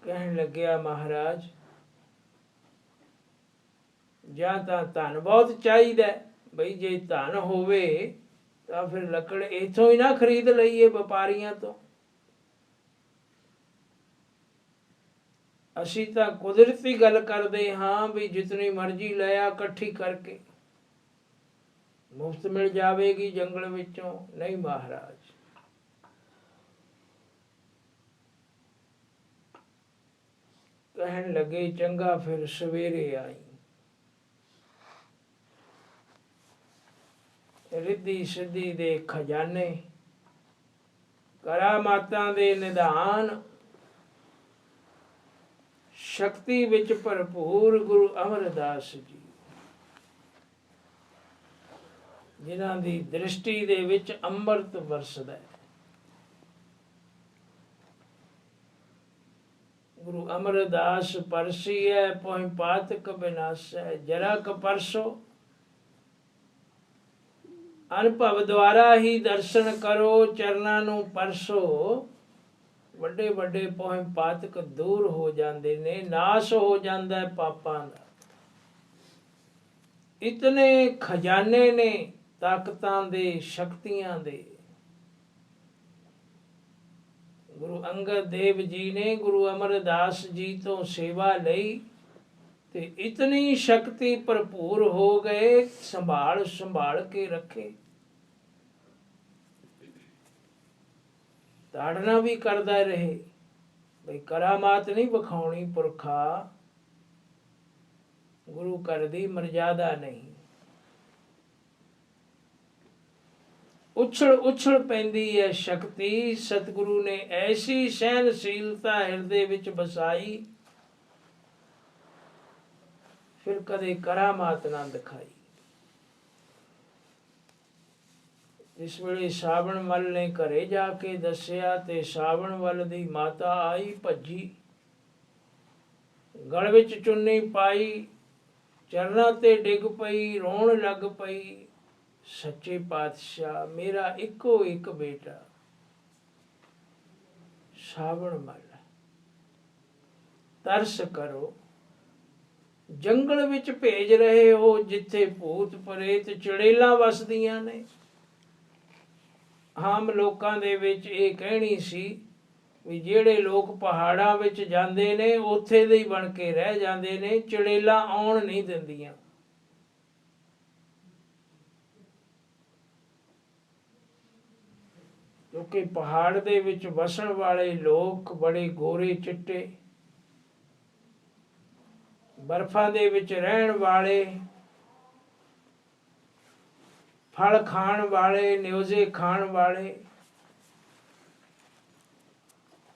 ਕਹਿਣ ਲੱਗਿਆ, ਮਹਾਰਾਜ ਜਾਂ ਤਾਂ ਧਨ ਬਹੁਤ ਚਾਹੀਦਾ। ਬਈ ਜੇ ਧਨ ਹੋਵੇ ਤਾਂ ਫਿਰ ਲੱਕੜ ਇੱਥੋਂ ਹੀ ਨਾ ਖਰੀਦ ਲਈਏ ਵਪਾਰੀਆਂ ਤੋਂ। ਅਸੀਂ ਤਾਂ ਕੁਦਰਤੀ ਗੱਲ ਕਰਦੇ ਹਾਂ ਵੀ ਜਿਤਨੀ ਮਰਜ਼ੀ ਲਿਆ ਇਕੱਠੀ ਕਰਕੇ ਮੁਫਤ ਮਿਲ ਜਾਵੇਗੀ ਜੰਗਲ ਵਿੱਚੋਂ। ਨਹੀਂ ਮਹਾਰਾਜ, ਕਹਿਣ ਲੱਗੇ ਚੰਗਾ ਫਿਰ ਸਵੇਰੇ ਆਈ। ਰਿੱਧੀ ਸਿੱਧੀ ਦੇ ਖਜ਼ਾਨੇ, ਕਰਾਮਾਤਾਂ ਦੇ ਨਿਧਾਨ, ਸ਼ਕਤੀ ਵਿੱਚ ਭਰਪੂਰ ਗੁਰੂ ਅਮਰਦਾਸ ਜੀ, ਜਿਨ੍ਹਾਂ ਦੀ ਦ੍ਰਿਸ਼ਟੀ ਦੇ ਵਿੱਚ ਅੰਮ੍ਰਿਤ ਵਰਸਦਾ ਹੈ। ਗੁਰੂ ਅਮਰਦਾਸ ਪਰਸੀ ਹੈ, ਪਹੁ ਪਾਤਕ ਬਿਨਾਸੈ। ਜਰਾ ਕ ਪਰਸੋ ਅਨੁਭਵ ਦੁਆਰਾ ਹੀ ਦਰਸ਼ਨ ਕਰੋ, ਚਰਨਾਂ ਨੂੰ ਪਰਸੋ। ਵੱਡੇ ਵੱਡੇ ਪਹੁ ਪਾਤਕ ਦੂਰ ਹੋ ਜਾਂਦੇ ਨੇ, ਨਾਸ਼ ਹੋ ਜਾਂਦਾ ਹੈ ਪਾਪਾਂ ਦਾ। ਇਤਨੇ ਖਜ਼ਾਨੇ ਨੇ ਤਾਕਤਾਂ ਦੇ, ਸ਼ਕਤੀਆਂ ਦੇ। ਗੁਰੂ ਅੰਗਦ ਦੇਵ ਜੀ ਨੇ ਗੁਰੂ ਅਮਰਦਾਸ ਜੀ ਤੋਂ ਸੇਵਾ ਲਈ ਤੇ ਇਤਨੀ ਸ਼ਕਤੀ ਭਰਪੂਰ ਹੋ ਗਏ, ਸੰਭਾਲ ਸੰਭਾਲ ਕੇ ਰੱਖੇ। ਤਾੜਨਾ ਵੀ ਕਰਦਾ ਰਹੇ, ਬਈ ਕਰਾਮਾਤ ਨਹੀਂ ਵਿਖਾਉਣੀ ਪੁਰਖਾ, ਗੁਰੂ ਘਰ ਦੀ ਮਰਜ਼ਾਦਾ ਨਹੀਂ। ਉਛਲ ਉਛਲ ਪੈਂਦੀ ਹੈ ਸ਼ਕਤੀ। ਸਤਿਗੁਰੂ ਨੇ ਐਸੀ ਸਹਿਨਸ਼ੀਲਤਾ ਹਿਰਦੇ ਵਿੱਚ ਵਸਾਈ, ਫਿਰ ਕਦੇ ਕਰਾਮਾਤ ਨਾ ਦਿਖਾਈ। ਜਿਸ ਵੇਲੇ ਸਾਵਣ ਮੱਲ ਨੇ ਘਰੇ ਜਾ ਕੇ ਦੱਸਿਆ ਤੇ ਸਾਵਣ ਮੱਲ ਦੀ ਮਾਤਾ ਆਈ ਭੱਜੀ, ਗਲ ਵਿੱਚ ਚੁੰਨੀ ਪਾਈ, ਚਰਨਾਂ ਤੇ ਡਿੱਗ ਪਈ, ਰੋਣ ਲੱਗ ਪਈ। ਸੱਚੇ ਪਾਤਸ਼ਾਹ, ਮੇਰਾ ਇੱਕੋ ਇੱਕ ਬੇਟਾ ਸਾਵਣ ਮੱਲ, ਤਰਸ ਕਰੋ। ਜੰਗਲ ਵਿੱਚ ਭੇਜ ਰਹੇ ਹੋ ਜਿੱਥੇ ਭੂਤ ਪ੍ਰੇਤ ਚੁੜੇਲਾਂ ਵਸਦੀਆਂ ਨੇ। ਆਮ ਲੋਕਾਂ ਦੇ ਵਿੱਚ ਇਹ ਕਹਿਣੀ ਸੀ ਵੀ ਜਿਹੜੇ ਲੋਕ ਪਹਾੜਾਂ ਵਿੱਚ ਜਾਂਦੇ ਨੇ ਉੱਥੇ ਦੇ ਹੀ ਬਣ ਕੇ ਰਹਿ ਜਾਂਦੇ ਨੇ, ਚੁੜੇਲਾਂ ਆਉਣ ਨਹੀਂ ਦਿੰਦੀਆਂ। ਕਿਉਂਕਿ ਪਹਾੜ ਦੇ ਵਿੱਚ ਵਸਣ ਵਾਲੇ ਲੋਕ ਬੜੇ ਗੋਰੇ ਚਿੱਟੇ ਬਰਫਾਂ ਦੇ ਵਿੱਚ ਰਹਿਣ ਵਾਲੇ, ਫਲ ਖਾਣ ਵਾਲੇ, ਨਿਉਜ਼ੇ ਖਾਣ ਵਾਲੇ,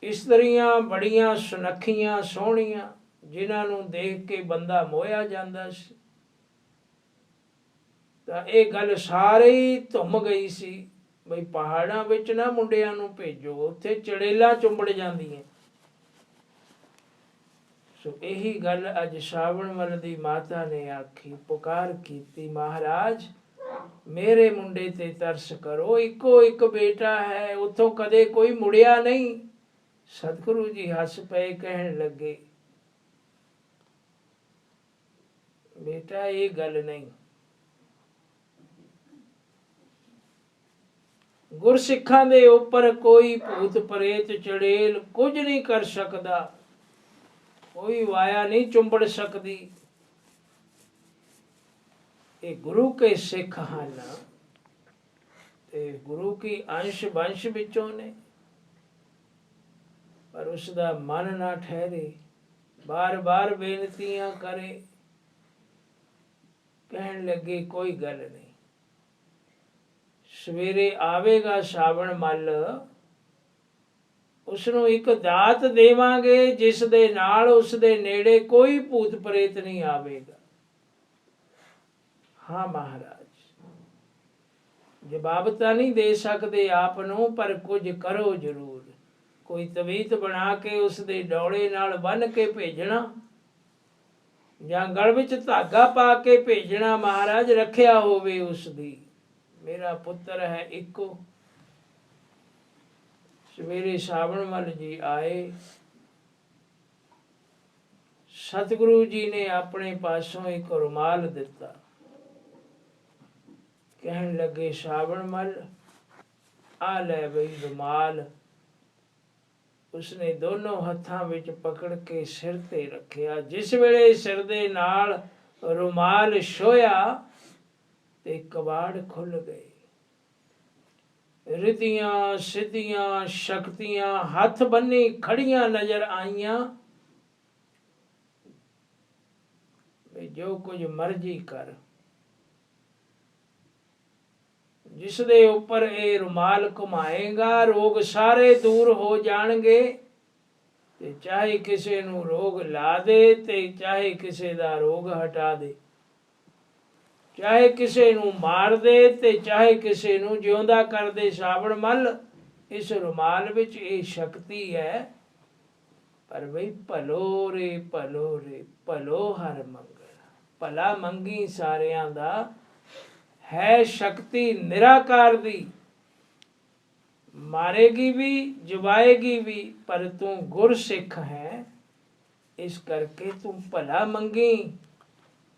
ਇਸਤਰੀਆਂ ਬੜੀਆਂ ਸੁਨੱਖੀਆਂ ਸੋਹਣੀਆਂ, ਜਿਨ੍ਹਾਂ ਨੂੰ ਦੇਖ ਕੇ ਬੰਦਾ ਮੋਹਿਆ ਜਾਂਦਾ ਸੀ। ਤਾਂ ਇਹ ਗੱਲ ਸਾਰੇ ਹੀ ਧੁੰਮ ਗਈ ਸੀ ਬਈ ਪਹਾੜਾਂ ਵਿੱਚ ਨਾ ਮੁੰਡਿਆਂ ਨੂੰ ਭੇਜੋ, ਉੱਥੇ ਚੜੇਲਾਂ ਚੁੰਬੜ ਜਾਂਦੀਆਂ। ਸੋ ਇਹੀ ਗੱਲ ਅੱਜ ਸਾਵਣ ਮੱਲ ਦੀ ਮਾਤਾ ਨੇ ਆਖੀ, ਪੁਕਾਰ ਕੀਤੀ, ਮਹਾਰਾਜ ਮੇਰੇ ਮੁੰਡੇ ਤੇ ਤਰਸ ਕਰੋ, ਇੱਕੋ ਇੱਕ ਬੇਟਾ ਹੈ, ਉੱਥੋਂ ਕਦੇ ਕੋਈ ਮੁੜਿਆ ਨਹੀਂ। ਸਤਿਗੁਰੂ ਜੀ ਹੱਸ ਪਏ, ਕਹਿਣ ਲੱਗੇ, ਬੇਟਾ ਇਹ ਗੱਲ ਨਹੀਂ, ਗੁਰਸਿੱਖਾਂ ਦੇ ਉੱਪਰ ਕੋਈ ਭੂਤ ਪ੍ਰੇਤ ਚੜੇਲ ਕੁਝ ਨਹੀਂ ਕਰ ਸਕਦਾ, ਕੋਈ ਵਾਇਆ ਨਹੀਂ ਚੁੰਬੜ ਸਕਦੀ। ਇਹ ਗੁਰੂ ਕੇ ਸਿੱਖ ਹਨ ਤੇ ਗੁਰੂ ਕੀ ਅੰਸ਼ ਵੰਸ਼ ਵਿੱਚੋਂ ਨੇ, ਪਰ ਉਸ ਦਾ ਮਨ ਨਾ ਠਹਿਰੇ, ਬਾਰ-ਬਾਰ ਬੇਨਤੀਆਂ ਕਰੇ। ਕਹਿਣ ਲੱਗੇ ਕੋਈ ਗੱਲ ਨਹੀਂ, ਸਵੇਰੇ ਆਵੇਗਾ ਸਾਵਣ ਮੱਲ, ਉਸਨੂੰ ਇੱਕ ਦਾਤ ਦੇਵਾਂਗੇ ਜਿਸ ਦੇ ਨਾਲ ਉਸ ਦੇ ਨੇੜੇ ਕੋਈ ਭੂਤ ਪ੍ਰੇਤ ਨਹੀਂ ਆਵੇਗਾ। ਹਾਂ ਮਹਾਰਾਜ, ਜਵਾਬ ਤਾਂ ਨਹੀਂ ਦੇ ਸਕਦੇ ਆਪ ਨੂੰ, ਪਰ ਕੁਝ ਕਰੋ ਜ਼ਰੂਰ। ਕੋਈ ਤਵੀਤ ਬਣਾ ਕੇ ਉਸ ਦੇ ਡੋਲੇ ਨਾਲ ਬੰਨ੍ਹ ਕੇ ਭੇਜਣਾ, ਜਾਂ ਗਲ ਵਿੱਚ ਧਾਗਾ ਪਾ ਕੇ ਭੇਜਣਾ, ਮਹਾਰਾਜ ਰੱਖਿਆ ਹੋਵੇ ਉਸ ਦੀ, ਮੇਰਾ ਪੁੱਤਰ ਹੈ ਇੱਕੋ। ਸਵੇਰੇ ਸਾਵਣ ਮੱਲ ਜੀ ਆਏ, ਸਤਿਗੁਰੂ ਜੀ ਨੇ ਆਪਣੇ ਪਾਸੋਂ ਇੱਕ ਰੁਮਾਲ ਦਿੱਤਾ। ਕਹਿਣ ਲੱਗੇ, ਸਾਵਣ ਮੱਲ ਆ ਲੈ ਬਈ ਰੁਮਾਲ। ਉਸਨੇ ਦੋਨੋਂ ਹੱਥਾਂ ਵਿੱਚ ਪਕੜ ਕੇ ਸਿਰ ਤੇ ਰੱਖਿਆ। ਜਿਸ ਵੇਲੇ ਸਿਰ ਦੇ ਨਾਲ ਰੁਮਾਲ ਛੋਇਆ ਤੇ ਕਬਾੜ ਖੁੱਲ ਗਏ। ਰਿੱਧੀਆਂ ਸਿੱਧੀਆਂ ਸ਼ਕਤੀਆਂ ਹੱਥ ਬੰਨੀ ਖੜੀਆਂ ਨਜ਼ਰ ਆਈਆਂ, ਵੀ ਜੋ ਕੁਝ ਮਰਜ਼ੀ ਕਰ। ਜਿਸ ਦੇ ਉੱਪਰ ਇਹ ਰੁਮਾਲ ਘੁਮਾਏਗਾ ਰੋਗ ਸਾਰੇ ਦੂਰ ਹੋ ਜਾਣਗੇ, ਤੇ ਚਾਹੇ ਕਿਸੇ ਨੂੰ ਰੋਗ ਲਾ ਦੇ ਤੇ ਚਾਹੇ ਕਿਸੇ ਦਾ ਰੋਗ ਹਟਾ ਦੇ, ਚਾਹੇ ਕਿਸੇ ਨੂੰ ਮਾਰ ਦੇ ਤੇ ਚਾਹੇ ਕਿਸੇ ਨੂੰ ਜਿਉਂਦਾ ਕਰ ਦੇ। ਸਾਵਣ ਮੱਲ ਇਸ ਰੁਮਾਲ ਵਿੱਚ ਇਹ ਸ਼ਕਤੀ ਹੈ। ਪਰ ਬਈ ਭਲੋ ਰੇ ਭਲੋ ਰੇ ਭਲੋ ਹਰ ਮੰਗਲ, ਭਲਾ ਮੰਗੀ ਸਾਰਿਆਂ ਦਾ, ਹੈ ਸ਼ਕਤੀ ਨਿਰਾਕਾਰ ਦੀ, ਮਾਰੇਗੀ ਵੀ ਜਵਾਏਗੀ ਵੀ, ਪਰ ਤੂੰ ਗੁਰਸਿੱਖ ਹੈ, ਇਸ ਕਰਕੇ ਤੂੰ ਭਲਾ ਮੰਗੀ,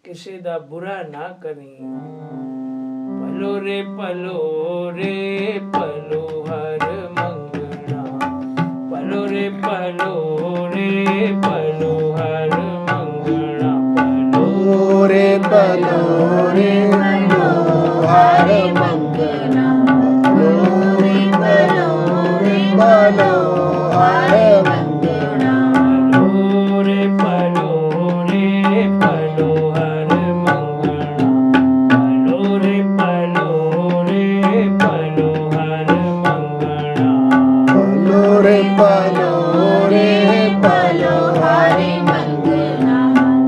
ਕਿਸੇ ਦਾ ਬੁਰਾ ਨਾ ਕਰੀ। ਭਲੋ ਰੇ ਭਲੋ ਰੇ ਭਲੋ ਹਰ ਮੰਗਣਾ, ਭਲੋ ਰੇ ਭਲੋ ਰੇ ਭਲੋ ਹਰ ਮੰਗਣਾ, ਭਲੋ ਰੇ ਭਲੋ ਰੇ ਭਲੋ ਹਰ ਮੰਗਣਾ, ਭਲੋ ਰੇ ਭਲੋ ਰੇ ਭਲੋ ਹਰ ਮੰਗਣਾ, ਭਲੋ ਰੇ ਭਲੋ ਰੇ ਭਲੋ ਹਰ ਮੰਗਣਾ, ਭਲੋ ਰੇ ਭਲੋ ਰੇ ਭਲੋ ਹਰ ਮੰਗਣਾ, ਭਲੋ ਰੇ ਭਲੋ ਰੇ ਭਲੋ ਹਰ ਮੰਗਣਾ,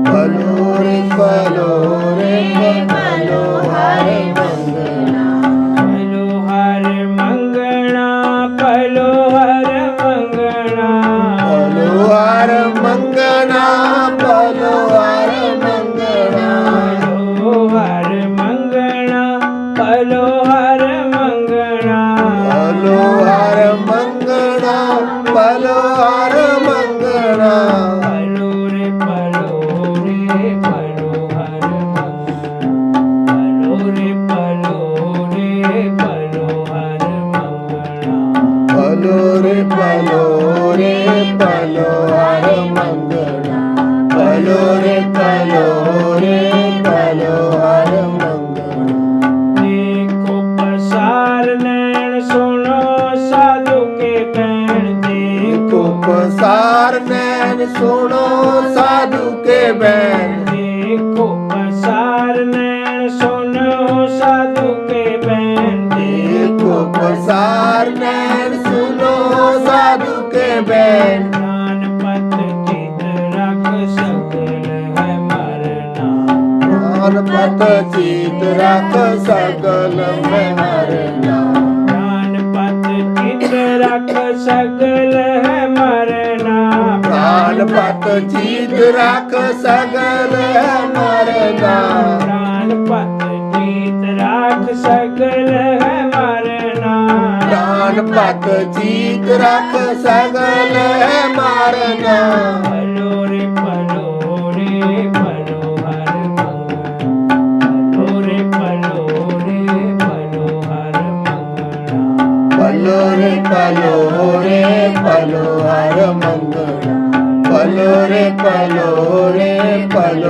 ਭਲੋ ਰੇ ਭਲੋ ਰੇ ਭਲੋ ਹਰ ਮੰਗਣਾ, ਭਲੋ ਹਰ ਮੰਗਣਾ, ਭਲੋ ਹਰ ਮੰਗਣਾ, ਭਲੋ ਹਰ ਮੰਗਣਾ, ਭਲੋ ਹਰ ਮੰਗਣਾ, ਭਲੋ ਹਰ ਮੰਗਣਾ, ਭਲੋ ਹਰ ਮੰਗਣਾ, ਭਲੋ ਹਰ ਮੰਗਣਾ, ਭਲੋ ਹਰ ਮੰਗਣਾ, ਭਲੋ ਰੇ ਭਲੋ ਰੇ ਭਲੋ ਹਰ ਮੰਗਣਾ, ਭਲੋ ਰੇ ਭਲੋ ਰੇ ਭਲੋ ਹਰ ਮੰਗਣਾ, ਭਲੋ ਰੇ ਭਲੋ ਰੇ ਭਲੋ ਹਰ ਮੰਗਣਾ, ਭਲੋ ਰੇ ਭਲੋ ਰੇ ਭਲੋ ਹਰ ਮੰਗਣਾ। ਦੇਖੋ ਪਸਾਰ ਨੈਣ ਸੁਣੋ ਸਾਧੂ ਕੇ ਬੈਣ, ਦੇਖੋ ਪਸਾਰ ਨੈਣ ਸੁਣੋ ਸਾਧੂ ਕੇ ਬੈਣ, पसार नैन सुनो साधु के बैन। देखो पसार नैन सुनो साधु के बैन। प्राण पत चित रख सकल है मरना। प्राण पत चित रख सकल में मरना। प्राण पत चित रख सकल है मरना। प्राण पत चित रख सकल है मरना। प्राण पत चित रख सकल है मरना। प्राण पत चित रख सकल है मरना। पलो रे पलो रे पलो हर मंगला। पलो रे पलो रे पलो हर मंगला। पलो रे पलो रे पलो हर मंगला। पलो रे पलो रे पलो